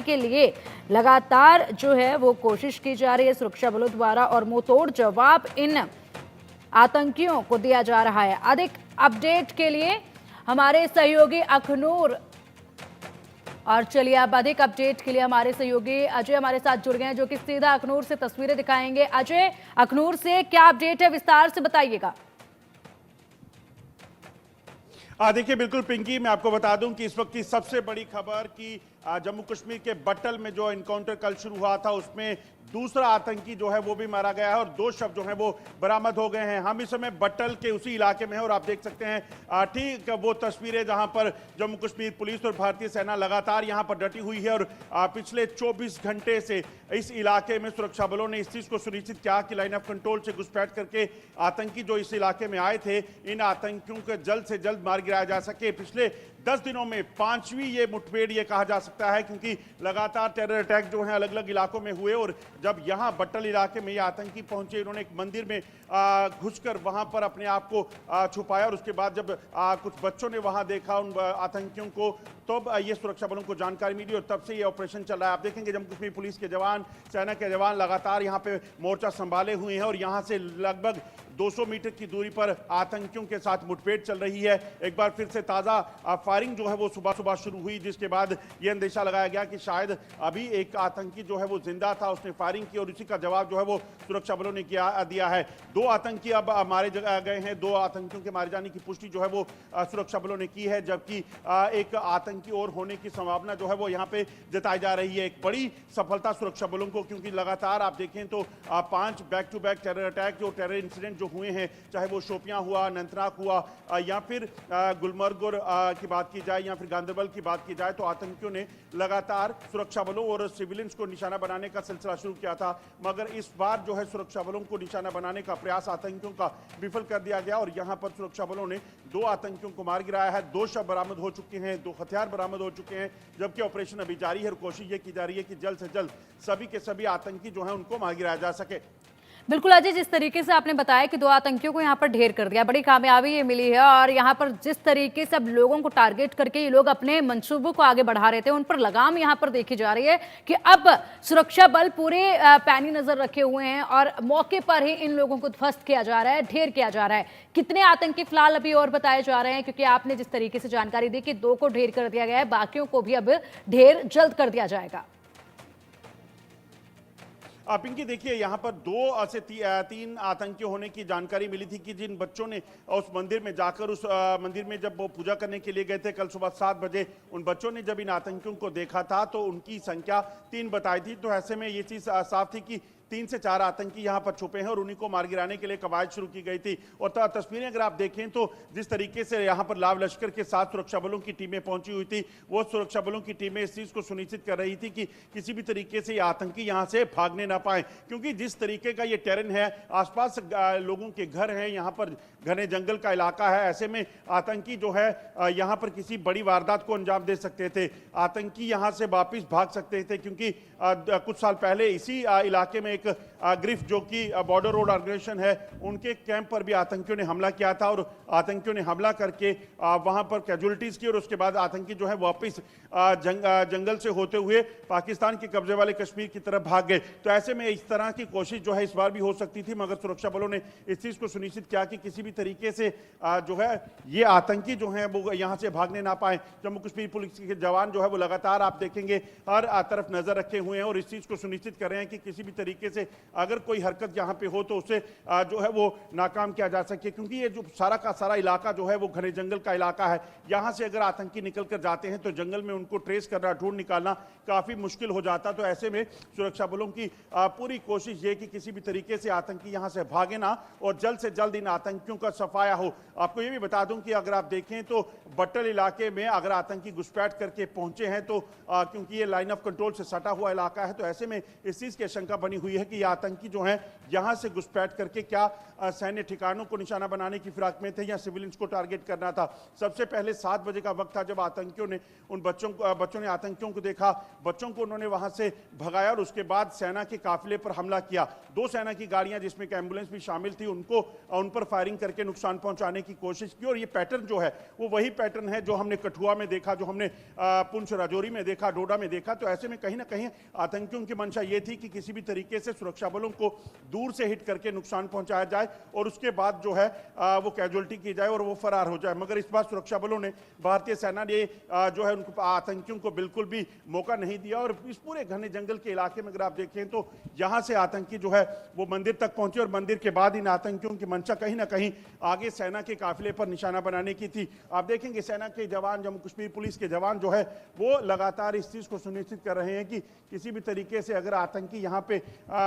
के लिए लगातार जो है वो कोशिश की जा रही है सुरक्षा बलों द्वारा और मुंहतोड़ जवाब इन आतंकियों को दिया जा रहा है। अधिक अपडेट के लिए हमारे सहयोगी अखनूर और चलिए अब अधिक अपडेट के लिए हमारे सहयोगी अजय हमारे साथ जुड़ गए हैं जो कि सीधा अखनूर से तस्वीरें दिखाएंगे। अजय, अखनूर से क्या अपडेट है, विस्तार से बताइएगा। देखिए बिल्कुल पिंकी, मैं आपको बता दूं कि इस वक्त की सबसे बड़ी खबर कि जम्मू कश्मीर के बट्टल में जो एनकाउंटर कल शुरू हुआ था उसमें दूसरा आतंकी जो है वो भी मारा गया है और 2 शव जो है वो बरामद हो गए हैं। हम इस समय बट्टल के उसी इलाके में हैं और आप देख सकते हैं ठीक वो तस्वीरें जहां पर जम्मू कश्मीर पुलिस और भारतीय सेना लगातार यहां पर डटी हुई है और पिछले 24 घंटे से इस इलाके में सुरक्षा बलों ने इस चीज को सुनिश्चित किया कि लाइन ऑफ कंट्रोल से घुसपैठ करके आतंकी जो इस इलाके में आए थे इन आतंकियों को जल्द से जल्द मार गिराया जा सके। पिछले 10 दिनों में 5वीं ये मुठभेड़ ये कहा जा सकता है क्योंकि लगातार टेरर अटैक जो है अलग अलग इलाकों में हुए और जब यहां बट्टल इलाके में ये आतंकी पहुंचे, इन्होंने एक मंदिर में घुसकर वहां पर अपने आप को छुपाया और उसके बाद जब कुछ बच्चों ने वहां देखा उन आतंकियों को तब ये सुरक्षा बलों को जानकारी मिली और तब से ये ऑपरेशन चल रहा है। आप देखेंगे जम्मू कश्मीर पुलिस के जवान, सेना के जवान लगातार यहाँ पे मोर्चा संभाले हुए हैं और यहाँ से लगभग 200 मीटर की दूरी पर आतंकियों के साथ मुठभेड़ चल रही है। एक बार फिर से ताजा फायरिंग जो है वो सुबह सुबह शुरू हुई जिसके बाद ये अंदेशा लगाया गया कि शायद अभी एक आतंकी जो है वो जिंदा था, उसने फायरिंग की और उसी का जवाब जो है वो सुरक्षा बलों ने दिया है। 2 आतंकी अब मारे गए हैं। 2 आतंकियों के मारे जाने की पुष्टि जो है वो सुरक्षा बलों ने की है जबकि एक आतंकी और होने की संभावना जो है वो यहाँ पे जताई जा रही है। एक बड़ी सफलता सुरक्षा बलों को क्योंकि लगातार आप देखें तो 5 back to back terror attack जो टेरर इंसिडेंट जो हुए हैं, चाहे वो शोपियां हुआ, अनंतनाग हुआ या फिर गुलमर्ग की बात की जाए या फिर गांदरबल की बात की जाए तो आतंकियों ने लगातार सुरक्षा बलों और सिविलियंस को निशाना बनाने का सिलसिला शुरू किया था। मगर इस बार जो है सुरक्षा बलों को निशाना बनाने का प्रयास आतंकियों का विफल कर दिया गया और यहां पर सुरक्षा बलों ने 2 आतंकियों को मार गिराया है। 2 शव बरामद हो चुके हैं, 2 हथियार बरामद हो चुके हैं जबकि ऑपरेशन अभी जारी है और कोशिश ये की जा रही है कि जल्द से जल्द सभी के सभी आतंकी जो है उनको मार गिराया जा सके। बिल्कुल अजय, जिस तरीके से आपने बताया कि 2 आतंकियों को यहाँ पर ढेर कर दिया, बड़ी कामयाबी ये मिली है और यहाँ पर जिस तरीके से अब लोगों को टारगेट करके ये लोग अपने मंसूबों को आगे बढ़ा रहे थे उन पर लगाम यहाँ पर देखी जा रही है कि अब सुरक्षा बल पूरे पैनी नजर रखे हुए हैं और मौके पर ही इन लोगों को ध्वस्त किया जा रहा है, ढेर किया जा रहा है। कितने आतंकी फिलहाल अभी और बताए जा रहे हैं क्योंकि आपने जिस तरीके से जानकारी दी कि 2 को ढेर कर दिया गया है, बाकियों को भी अब ढेर जल्द कर दिया जाएगा। पिंकी देखिए यहाँ पर 2 से 3 आतंकी होने की जानकारी मिली थी कि जिन बच्चों ने उस मंदिर में जाकर उस मंदिर में जब वो पूजा करने के लिए गए थे कल सुबह 7 बजे, उन बच्चों ने जब इन आतंकियों को देखा था तो उनकी संख्या 3 बताई थी। तो ऐसे में ये चीज साफ थी कि 3 से 4 आतंकी यहां पर छुपे हैं और उन्हीं को मार गिराने के लिए कवायद शुरू की गई थी। और तस्वीरें अगर आप देखें तो जिस तरीके से यहां पर लाव लश्कर के साथ सुरक्षा बलों की टीमें पहुंची हुई थी, वो सुरक्षा बलों की टीमें इस चीज को सुनिश्चित कर रही थी कि किसी भी तरीके से ये आतंकी यहां से भागने ना पाए क्योंकि जिस तरीके का ये टेरेन है, आसपास लोगों के घर हैं, यहाँ पर घने जंगल का इलाका है। ऐसे में आतंकी जो है यहाँ पर किसी बड़ी वारदात को अंजाम दे सकते थे। आतंकी यहाँ से वापिस भाग सकते थे क्योंकि कुछ साल पहले इसी इलाके में एक ग्रिफ जो कि बॉर्डर रोड ऑर्गेनाइजेशन है, उनके कैंप पर भी आतंकियों ने हमला किया था और आतंकियों ने हमला करके वहां पर कैजुअलिटीज की और उसके बाद आतंकी जो है वापस जंगल से होते हुए पाकिस्तान के कब्जे वाले कश्मीर की तरफ भाग गए। तो ऐसे में इस तरह की कोशिश जो है इस बार भी हो सकती थी मगर सुरक्षा बलों ने इस चीज को सुनिश्चित किया कि किसी भी तरीके से जो है ये आतंकी जो है वो यहाँ से भागने ना पाए। जम्मू कश्मीर पुलिस के जवान जो है वो लगातार आप देखेंगे हर तरफ नजर रखे हुए हैं और इस चीज को सुनिश्चित कर रहे हैं कि किसी भी तरीके से अगर कोई हरकत यहाँ पे हो तो उसे जो है वो नाकाम किया जा सके क्योंकि ये जो सारा का सारा इलाका जो है वो घने जंगल का इलाका है। यहाँ से अगर आतंकी निकल कर जाते हैं तो जंगल में उनको ट्रेस करना, ढूंढ निकालना काफी मुश्किल हो जाता। तो ऐसे में सुरक्षा बलों की पूरी कोशिश ये कि किसी भी तरीके से आतंकी यहाँ से भागे ना और जल्द से जल्द इन आतंकियों का सफाया हो। आपको ये भी बता दूं कि अगर आप देखें तो बट्टल इलाके में अगर आतंकी घुसपैठ करके पहुंचे हैं तो क्योंकि ये लाइन ऑफ कंट्रोल से सटा हुआ इलाका है तो ऐसे में इस चीज की आशंका बनी हुई हुई है कि ये आतंकी जो हैं यहां से घुसपैठ करके क्या सैन्य ठिकानों को निशाना बनाने की फिराक में थे या सिविलियंस को टारगेट करना था। सबसे पहले 7 बजे का वक्त था जब आतंकियों ने उन बच्चों ने आतंकियों को देखा, बच्चों को उन्होंने वहां से भगाया और उसके बाद सेना के काफिले पर हमला किया। 2 सेना की गाड़ियां जिसमें एक एम्बुलेंस भी शामिल थी उन पर फायरिंग करके नुकसान पहुंचाने की कोशिश की। और ये पैटर्न जो है वो वही पैटर्न है जो हमने कठुआ में देखा, जो हमने पुंछ राजौरी में देखा, डोडा में देखा। तो ऐसे में कहीं ना कहीं आतंकियों की मंशा ये थी कि किसी भी तरीके से सुरक्षा बलों को दूर से हिट करके नुकसान पहुंचाया जाए और उसके बाद जो है वो कैजुअलिटी की जाए और वो फरार हो जाए। मगर इस बार सुरक्षा बलों ने, भारतीय सेना ने जो है उनको आतंकियों को बिल्कुल भी मौका नहीं दिया और इस पूरे घने जंगल के इलाके में अगर आप देखें तो यहां से आतंकी जो है वो मंदिर तक पहुंचे और मंदिर के बाद इन आतंकियों की मंशा कहीं ना कहीं आगे सेना के काफिले पर निशाना बनाने की थी। आप देखेंगे सेना के जवान, जम्मू कश्मीर पुलिस के जवान जो है वो लगातार इस चीज को सुनिश्चित कर रहे हैं कि किसी भी तरीके से अगर आतंकी यहां पे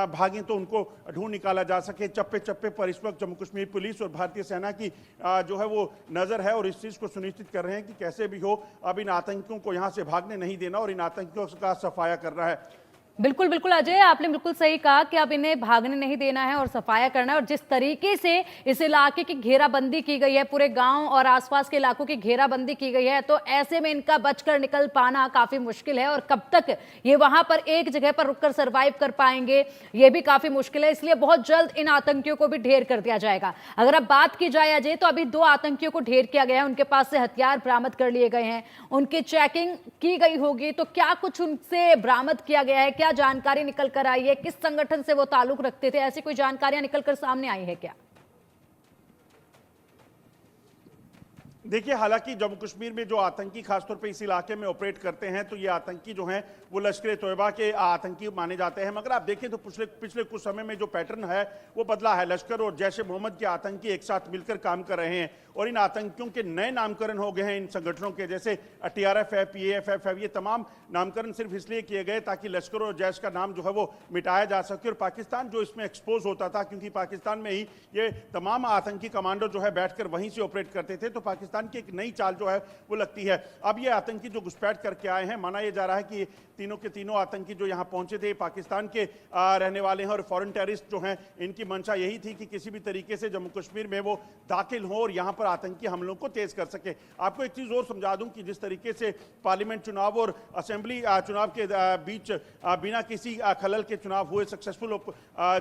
भागे तो उनको ढूंढ निकाला जा सके। चप्पे चप्पे पर इस वक्त जम्मू कश्मीर पुलिस और भारतीय सेना की जो है वो नजर है और इस चीज को सुनिश्चित कर रहे हैं कि कैसे भी हो अब इन आतंकियों को यहां से भागने नहीं देना और इन आतंकियों का सफाया करना है। बिल्कुल बिल्कुल अजय, आपने बिल्कुल सही कहा कि अब इन्हें भागने नहीं देना है और सफाया करना है। और जिस तरीके से इस इलाके की घेराबंदी की गई है, पूरे गांव और आसपास के इलाकों की घेराबंदी की गई है, तो ऐसे में इनका बचकर निकल पाना काफी मुश्किल है और कब तक ये वहां पर एक जगह पर रुककर सरवाइव कर पाएंगे ये भी काफी मुश्किल है। इसलिए बहुत जल्द इन आतंकियों को भी ढेर कर दिया जाएगा। अगर अब बात की जाए अजय तो अभी 2 आतंकियों को ढेर किया गया है, उनके पास से हथियार बरामद कर लिए गए हैं, उनकी चेकिंग की गई होगी। तो क्या कुछ उनसे बरामद किया गया है, क्या जानकारी निकल कर आई है, किस संगठन से वो ताल्लुक रखते थे, ऐसी कोई जानकारियां निकल कर सामने आई है क्या? देखिए, हालांकि जम्मू कश्मीर में जो आतंकी खासतौर पे इस इलाके में ऑपरेट करते हैं तो ये आतंकी जो हैं वो लश्कर तोयबा के आतंकी माने जाते हैं। मगर आप देखें तो पिछले कुछ समय में जो पैटर्न है वो बदला है। लश्कर और जैश ए मोहम्मद के आतंकी एक साथ मिलकर काम कर रहे हैं और इन आतंकियों के नए नामकरण हो गए हैं इन संगठनों के, जैसे TRF है, PAFF है। ये तमाम नामकरण सिर्फ इसलिए किए गए ताकि लश्कर और जैश का नाम जो है वो मिटाया जा सके और पाकिस्तान जो इसमें एक्सपोज होता था, क्योंकि पाकिस्तान में ही ये तमाम आतंकी कमांडो जो है बैठकर वहीं से ऑपरेट करते थे, तो पाकिस्तान की एक नई चाल जो है वो लगती है। अब ये आतंकी जो घुसपैठ करके आए हैं, माना यह जा रहा है कि तीनों के तीनों आतंकी जो यहां पहुंचे थे पाकिस्तान के रहने वाले हैं और फॉरेन टेररिस्ट जो हैं, इनकी मंशा यही थी कि किसी भी तरीके से जम्मू कश्मीर में वो दाखिल हो और यहां पर आतंकी हमलों को तेज कर सके। आपको एक चीज और समझा दूं कि जिस तरीके से पार्लियामेंट चुनाव और असेंबली चुनाव के बीच बिना किसी खलल के चुनाव हुए, सक्सेसफुल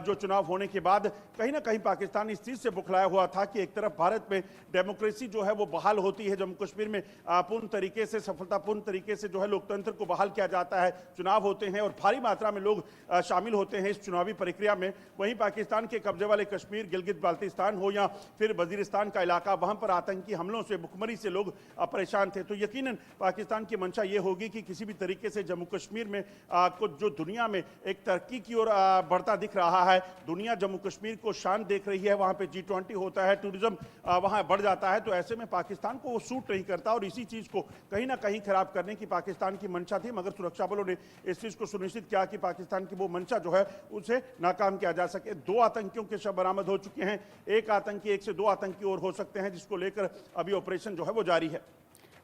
जो चुनाव होने के बाद कहीं ना कहीं पाकिस्तान इस चीज से बुखलाया हुआ था कि एक तरफ भारत में डेमोक्रेसी जो है वो बहाल होती है, जम्मू कश्मीर में पूर्ण तरीके से, सफलतापूर्ण तरीके से जो है लोकतंत्र को बहाल किया जाता है, चुनाव होते हैं और भारी मात्रा में लोग शामिल होते हैं इस चुनावी प्रक्रिया में। वहीं पाकिस्तान के कब्जे वाले कश्मीर, गिलगित बाल्टिस्तान हो या फिर वजीरिस्तान का इलाका, वहां पर आतंकी हमलों से, भुखमरी से लोग परेशान थे। तो यकीनन पाकिस्तान की मंशा ये होगी कि किसी भी तरीके से जम्मू कश्मीर में कुछ जो दुनिया में एक तरक्की की ओर बढ़ता दिख रहा है, दुनिया जम्मू कश्मीर को शान देख रही है, वहां पे G20 होता है, टूरिज्म वहां बढ़ जाता है, तो ऐसे में पाकिस्तान को वो सूट नहीं करता और इसी चीज को कहीं ना कहीं खराब करने की पाकिस्तान की मंशा थी। मगर सुरक्षा बलों ने इस चीज को सुनिश्चित किया कि पाकिस्तान की वो मंशा जो है उसे नाकाम किया जा सके। 2 आतंकियों के शव बरामद हो चुके हैं, एक से 2 आतंकी और हो सकते हैं, जिसको लेकर अभी ऑपरेशन जो है वो जारी है।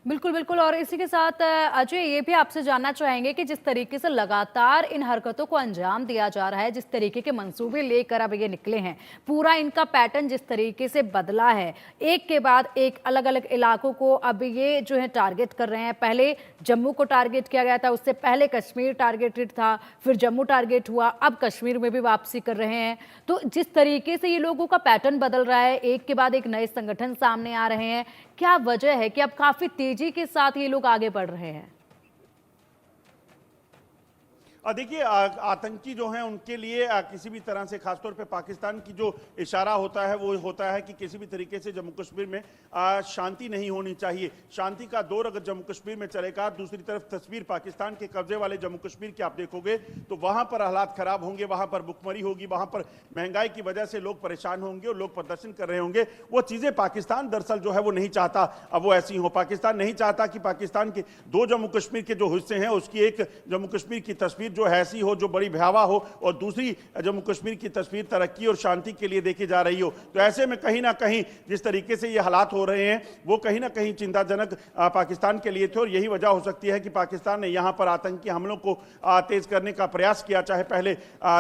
बिल्कुल बिल्कुल। और इसी के साथ अजय ये भी आपसे जानना चाहेंगे कि जिस तरीके से लगातार इन हरकतों को अंजाम दिया जा रहा है, जिस तरीके के मंसूबे लेकर अब ये निकले हैं, पूरा इनका पैटर्न जिस तरीके से बदला है, एक के बाद एक अलग अलग इलाकों को अब ये जो है टारगेट कर रहे हैं। पहले जम्मू को टारगेट किया गया था, उससे पहले कश्मीर टारगेटेड था, फिर जम्मू टारगेट हुआ, अब कश्मीर में भी वापसी कर रहे हैं। तो जिस तरीके से ये लोगों का पैटर्न बदल रहा है, एक के बाद एक नए संगठन सामने आ रहे हैं, क्या वजह है कि अब काफी तेजी के साथ ये लोग आगे बढ़ रहे हैं? देखिए, आतंकी जो हैं उनके लिए किसी भी तरह से, खासतौर पे पाकिस्तान की जो इशारा होता है वो होता है कि किसी भी तरीके से जम्मू कश्मीर में शांति नहीं होनी चाहिए। शांति का दौर अगर जम्मू कश्मीर में चलेगा, दूसरी तरफ तस्वीर पाकिस्तान के कब्जे वाले जम्मू कश्मीर की आप देखोगे तो वहां पर हालात खराब होंगे, वहां पर भुखमरी होगी, वहां पर महंगाई की वजह से लोग परेशान होंगे और लोग प्रदर्शन कर रहे होंगे। वो चीजें पाकिस्तान दरअसल जो है वो नहीं चाहता अब वो ऐसी हो। पाकिस्तान नहीं चाहता कि पाकिस्तान के 2 जम्मू कश्मीर के जो हिस्से हैं उसकी एक जम्मू कश्मीर की तस्वीर तस्वीर जो ऐसी हो, जो बड़ी भयावह हो, और दूसरी जम्मू कश्मीर की तस्वीर तरक्की और शांति के लिए देखी जा रही हो। तो ऐसे में कहीं ना कहीं जिस तरीके से ये हालात हो रहे हैं वो कहीं ना कहीं चिंताजनक पाकिस्तान के लिए थे, और यही वजह हो सकती है कि पाकिस्तान ने यहाँ पर आतंकी हमलों को तेज करने का प्रयास किया। चाहे पहले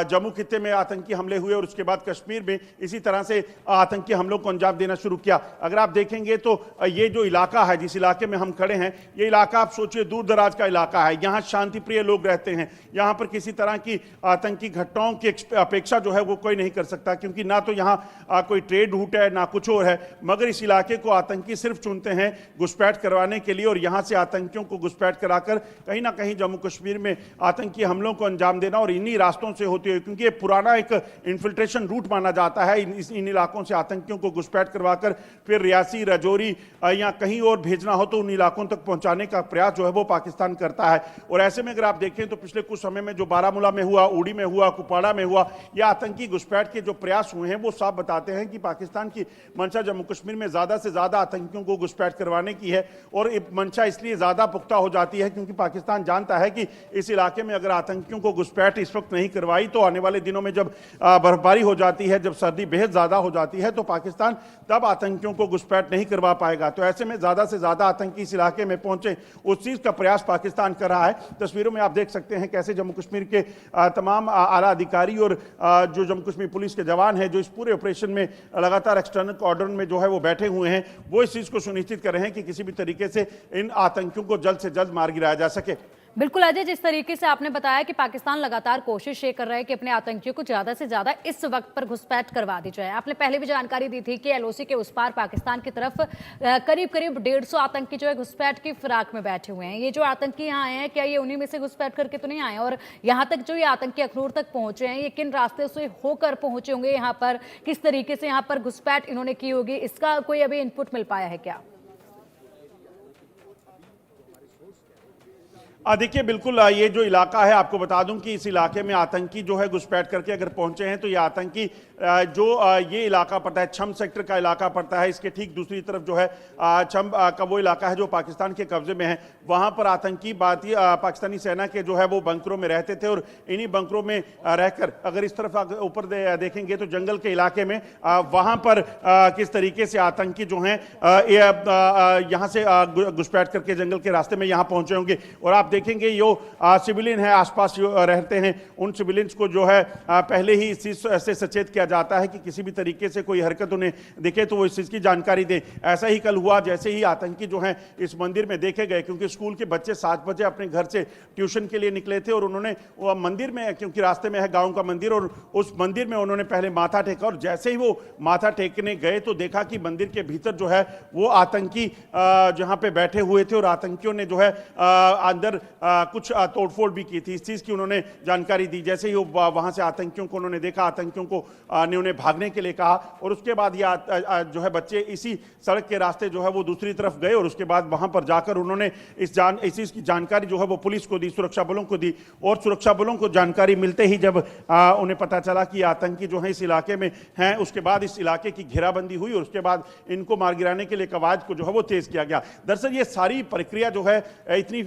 जम्मू खित्ते में आतंकी हमले हुए और उसके बाद कश्मीर में इसी तरह से आतंकी हमलों को अंजाम देना शुरू किया। अगर आप देखेंगे तो ये जो इलाका है, जिस इलाके में हम खड़े हैं, ये इलाका आप सोचिए दूर दराज का इलाका है। यहाँ शांति प्रिय लोग रहते हैं। यहाँ पर किसी तरह की आतंकी घटनाओं की अपेक्षा जो है वो कोई नहीं कर सकता, क्योंकि ना तो यहाँ कोई ट्रेड रूट है ना कुछ और है। मगर इस इलाके को आतंकी सिर्फ चुनते हैं घुसपैठ करवाने के लिए, और यहाँ से आतंकियों को घुसपैठ कराकर कहीं ना कहीं जम्मू कश्मीर में आतंकी हमलों को अंजाम देना, और इन्हीं रास्तों से होती है, क्योंकि ये पुराना एक इन्फिल्ट्रेशन रूट माना जाता है। इन इलाकों से आतंकियों को घुसपैठ करवाकर फिर रियासी, राजौरी या कहीं और भेजना हो तो उन इलाकों तक पहुंचाने का प्रयास जो है वो पाकिस्तान करता है। और ऐसे में अगर आप देखें तो पिछले कुछ समय में जो बारामूला में हुआ, उड़ी में हुआ, कुपवाड़ा में हुआ, या आतंकी घुसपैठ के जो प्रयास हुए हैं वो साफ बताते हैं कि पाकिस्तान की मंशा जम्मू कश्मीर में ज्यादा से ज्यादा आतंकियों को घुसपैठ करवाने की है। और मंशा इसलिए ज्यादा पुख्ता हो जाती है क्योंकि पाकिस्तान जानता है कि इस इलाके में अगर आतंकियों को घुसपैठ इस वक्त नहीं करवाई तो आने वाले दिनों में जब बर्फबारी हो जाती है, जब सर्दी बेहद ज्यादा हो जाती है, तो पाकिस्तान तब आतंकियों को घुसपैठ नहीं करवा पाएगा। तो ऐसे में ज्यादा से ज्यादा आतंकी इस इलाके में पहुंचे, उस चीज का प्रयास पाकिस्तान कर रहा है। तस्वीरों में आप देख सकते हैं कैसे जम्मू कश्मीर के तमाम आला अधिकारी और जो जम्मू कश्मीर पुलिस के जवान हैं, जो इस पूरे ऑपरेशन में लगातार एक्सटर्नल कॉर्डन में जो है वो बैठे हुए हैं, वो इस चीज को सुनिश्चित कर रहे हैं कि किसी भी तरीके से इन आतंकियों को जल्द से जल्द मार गिराया जा सके। बिल्कुल अजय, जिस तरीके से आपने बताया कि पाकिस्तान लगातार कोशिश ये कर रहा है कि अपने आतंकियों को ज्यादा से ज्यादा इस वक्त पर घुसपैठ करवा दी जाए। आपने पहले भी जानकारी दी थी कि एलओसी के उस पार पाकिस्तान की तरफ करीब करीब 150 आतंकी जो है घुसपैठ की फिराक में बैठे हुए हैं। ये जो आतंकी यहाँ आए हैं, क्या ये उन्हीं में से घुसपैठ करके तो नहीं आए? और यहाँ तक जो ये आतंकी अखनूर तक पहुंचे हैं, ये किन रास्ते से होकर पहुंचे होंगे यहाँ पर? किस तरीके से यहाँ पर घुसपैठ इन्होंने की होगी, इसका कोई अभी इनपुट मिल पाया है क्या? देखिए बिल्कुल, ये जो इलाका है, आपको बता दूं कि इस इलाके में आतंकी जो है घुसपैठ करके अगर पहुंचे हैं तो ये आतंकी जो ये इलाका पड़ता है, छम सेक्टर का इलाका पड़ता है, इसके ठीक दूसरी तरफ जो है छम का वो इलाका है जो पाकिस्तान के कब्जे में है। वहां पर आतंकी पाकिस्तानी सेना के जो है वो बंकरों में रहते थे, और इन्हीं बंकरों में रहकर अगर इस तरफ ऊपर देखेंगे तो जंगल के इलाके में वहां पर किस तरीके से आतंकी जो हैं यहाँ से घुसपैठ करके जंगल के रास्ते में यहाँ पहुंचे होंगे। और आप देखेंगे यो सिविलियन है आसपास रहते हैं, उन सिविलियंस को जो है पहले ही इस चीज से सचेत किया जाता है कि किसी भी तरीके से कोई हरकत उन्हें दिखे तो वो इस चीज की जानकारी दे। ऐसा ही कल हुआ, जैसे ही आतंकी जो हैं इस मंदिर में देखे गए, क्योंकि स्कूल के बच्चे 7 बजे अपने घर से ट्यूशन के लिए निकले थे, और उन्होंने वो मंदिर में, क्योंकि रास्ते में है गाँव का मंदिर, और उस मंदिर में उन्होंने पहले माथा टेका, और जैसे ही वो माथा टेकने गए तो देखा कि मंदिर के भीतर जो है वो आतंकी जहां पे बैठे हुए थे, और आतंकियों ने जो है अंदर कुछ तोड़फोड़ भी की थी। इस चीज की उन्होंने जानकारी दी। जैसे ही वहां से आतंकियों को उन्होंने देखा, आतंकियों को ने उन्हें भागने के लिए कहा, और उसके बाद ये जो है बच्चे इसी सड़क के रास्ते जो है वो दूसरी तरफ गए, और उसके बाद वहां पर जाकर उन्होंने इस चीज की जानकारी जो है वो पुलिस को दी, सुरक्षा बलों को दी। और सुरक्षा बलों को जानकारी मिलते ही जब उन्हें पता चला कि आतंकी जो है इस इलाके में हैं, उसके बाद इस इलाके की घेराबंदी हुई, और उसके बाद इनको मार गिराने के लिए कवायद को जो है वो तेज किया गया। दरअसल ये सारी प्रक्रिया जो है इतनी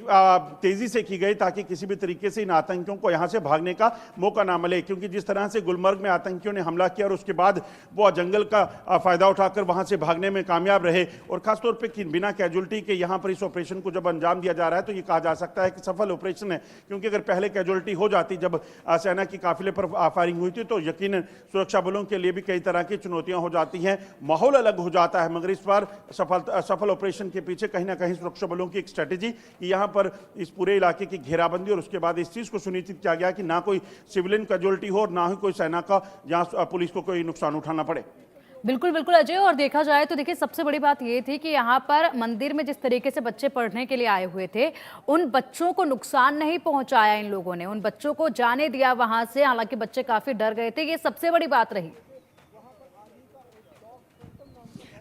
तेजी से की गई ताकि किसी भी तरीके से इन आतंकियों को यहां से भागने का मौका ना मिले, क्योंकि जिस तरह से गुलमर्ग में आतंकियों ने हमला किया और उसके बाद वो जंगल का फायदा उठाकर वहां से भागने में कामयाब रहे, और खासतौर पर बिना कैजुअलिटी के यहां पर इस ऑपरेशन को जब अंजाम दिया जा रहा है तो ये कहा जा सकता है कि सफल ऑपरेशन है। क्योंकि अगर पहले कैजुअलिटी हो जाती जब सेना की काफिले पर फायरिंग हुई थी तो यकीनन सुरक्षा बलों के लिए भी कई तरह की चुनौतियां हो जाती हैं, माहौल अलग हो जाता है। मगर इस बार सफल ऑपरेशन के पीछे कहीं ना कहीं सुरक्षा बलों की एक स्ट्रेटेजी कि यहां पर इस पूरे इलाके की घेराबंदी, और उसके बाद इस चीज को सुनिश्चित किया गया कि ना कोई सिविलियन कैजुअलिटी हो और ना ही कोई सेना का जहां पुलिस को कोई नुकसान उठाना पड़े। बिल्कुल बिल्कुल अजय, और देखा जाए तो देखिए सबसे बड़ी बात ये थी कि यहाँ पर मंदिर में जिस तरीके से बच्चे पढ़ने के लिए आए हुए थे, उन बच्चों को नुकसान नहीं पहुंचाया इन लोगों ने, उन बच्चों को जाने दिया वहां से। हालांकि बच्चे काफी डर गए थे, ये सबसे बड़ी बात रही।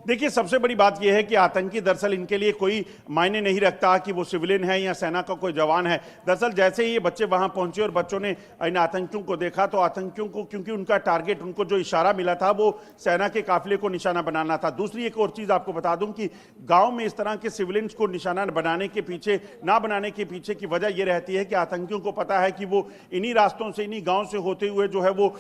देखिए, सबसे बड़ी बात यह है कि आतंकी दरअसल इनके लिए कोई मायने नहीं रखता कि वो सिविलियन है या सेना का कोई जवान है। दरअसल जैसे ही ये बच्चे वहां पहुंचे और बच्चों ने इन आतंकियों को देखा, तो आतंकियों को, क्योंकि उनका टारगेट, उनको जो इशारा मिला था वो सेना के काफिले को निशाना बनाना था। दूसरी एक और चीज आपको बता दूं कि गांव में इस तरह के सिविलियंस को निशाना बनाने के पीछे, ना बनाने के पीछे की वजह यह रहती है कि आतंकियों को पता है कि वो इन्हीं रास्तों से, इन्हीं गांव से होते हुए जो है वो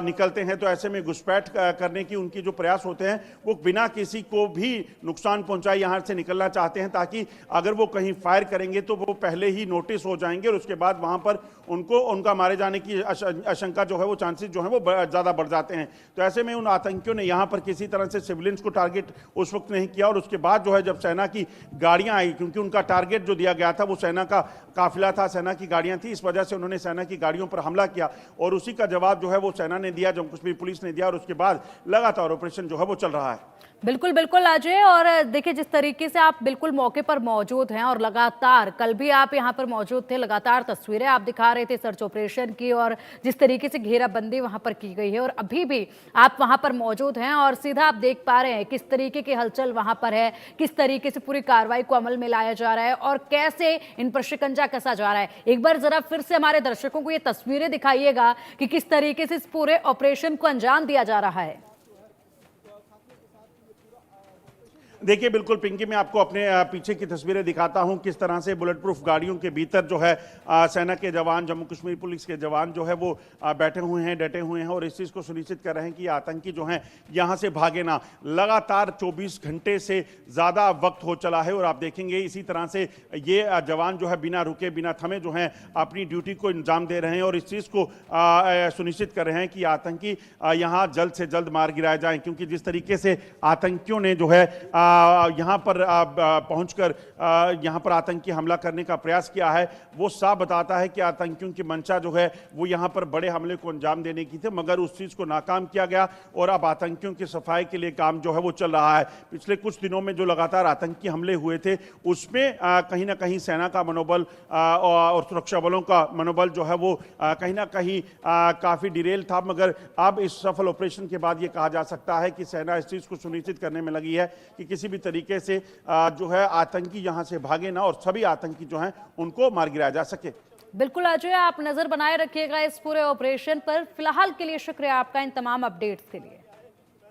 निकलते हैं। तो ऐसे में घुसपैठ करने की उनकी जो प्रयास होते हैं वो बिना किसी को भी नुकसान पहुंचाए यहां से निकलना चाहते हैं, ताकि अगर वो कहीं फायर करेंगे तो वो पहले ही नोटिस हो जाएंगे और उसके बाद वहां पर उनका मारे जाने की आशंका जो है वो, चांसेस जो है वो ज्यादा बढ़ जाते हैं। तो ऐसे में उन आतंकियों ने यहां पर किसी तरह से सिविलियंस को टारगेट उस वक्त नहीं किया, और उसके बाद जो है जब सेना की गाड़ियां आई, क्योंकि उनका टारगेट जो दिया गया था वो सेना का काफिला था, सेना की गाड़ियां थी, इस वजह से उन्होंने सेना की गाड़ियों पर हमला किया और उसी का जवाब जो है वो सेना ने दिया, जम्मू कश्मीर पुलिस ने दिया, और उसके बाद लगातार ऑपरेशन जो है वो चल रहा है। बिल्कुल बिल्कुल अजय, और देखिए जिस तरीके से आप बिल्कुल मौके पर मौजूद हैं और लगातार, कल भी आप यहां पर मौजूद थे, लगातार तस्वीरें आप दिखा रहे थे सर्च ऑपरेशन की और जिस तरीके से घेराबंदी वहां पर की गई है, और अभी भी आप वहां पर मौजूद हैं और सीधा आप देख पा रहे हैं किस तरीके की हलचल वहां पर है, किस तरीके से पूरी कार्रवाई को अमल में लाया जा रहा है और कैसे इन पर शिकंजा कसा जा रहा है। एक बार जरा फिर से हमारे दर्शकों को ये तस्वीरें दिखाइएगा कि किस तरीके से इस पूरे ऑपरेशन को अंजाम दिया जा रहा है। देखिए, बिल्कुल पिंकी, मैं आपको अपने पीछे की तस्वीरें दिखाता हूं, किस तरह से बुलेट प्रूफ गाड़ियों के भीतर जो है सेना के जवान, जम्मू कश्मीर पुलिस के जवान जो है वो बैठे हुए हैं, डटे हुए हैं और इस चीज़ को सुनिश्चित कर रहे हैं कि आतंकी जो हैं यहां से भागे ना। लगातार 24 घंटे से ज़्यादा वक्त हो चला है और आप देखेंगे इसी तरह से ये जवान जो है बिना रुके, बिना थमे जो है अपनी ड्यूटी को अंजाम दे रहे हैं और इस चीज़ को सुनिश्चित कर रहे हैं कि आतंकी यहाँ जल्द से जल्द मार गिराए जाएं, क्योंकि जिस तरीके से आतंकियों ने जो है यहां पर पहुंचकर यहां पर आतंकी हमला करने का प्रयास किया है, वो साफ बताता है कि आतंकियों की मंशा जो है वो यहां पर बड़े हमले को अंजाम देने की थी, मगर उस चीज को नाकाम किया गया और अब आतंकियों की सफाई के लिए काम जो है वो चल रहा है। पिछले कुछ दिनों में जो लगातार आतंकी हमले हुए थे उसमें कहीं ना कहीं सेना का मनोबल और सुरक्षा बलों का मनोबल जो है वो कहीं ना कहीं काफी डिरेल था, मगर अब इस सफल ऑपरेशन के बाद ये कहा जा सकता है कि सेना इस चीज को सुनिश्चित करने में लगी है कि किसी भी तरीके से जो है आतंकी यहां से भागे ना और सभी आतंकी जो हैं उनको मार गिराया जा सके। बिल्कुल अजय, आप नजर बनाए रखिएगा इस पूरे ऑपरेशन पर। फिलहाल के लिए शुक्रिया आपका इन तमाम अपडेट्स के लिए।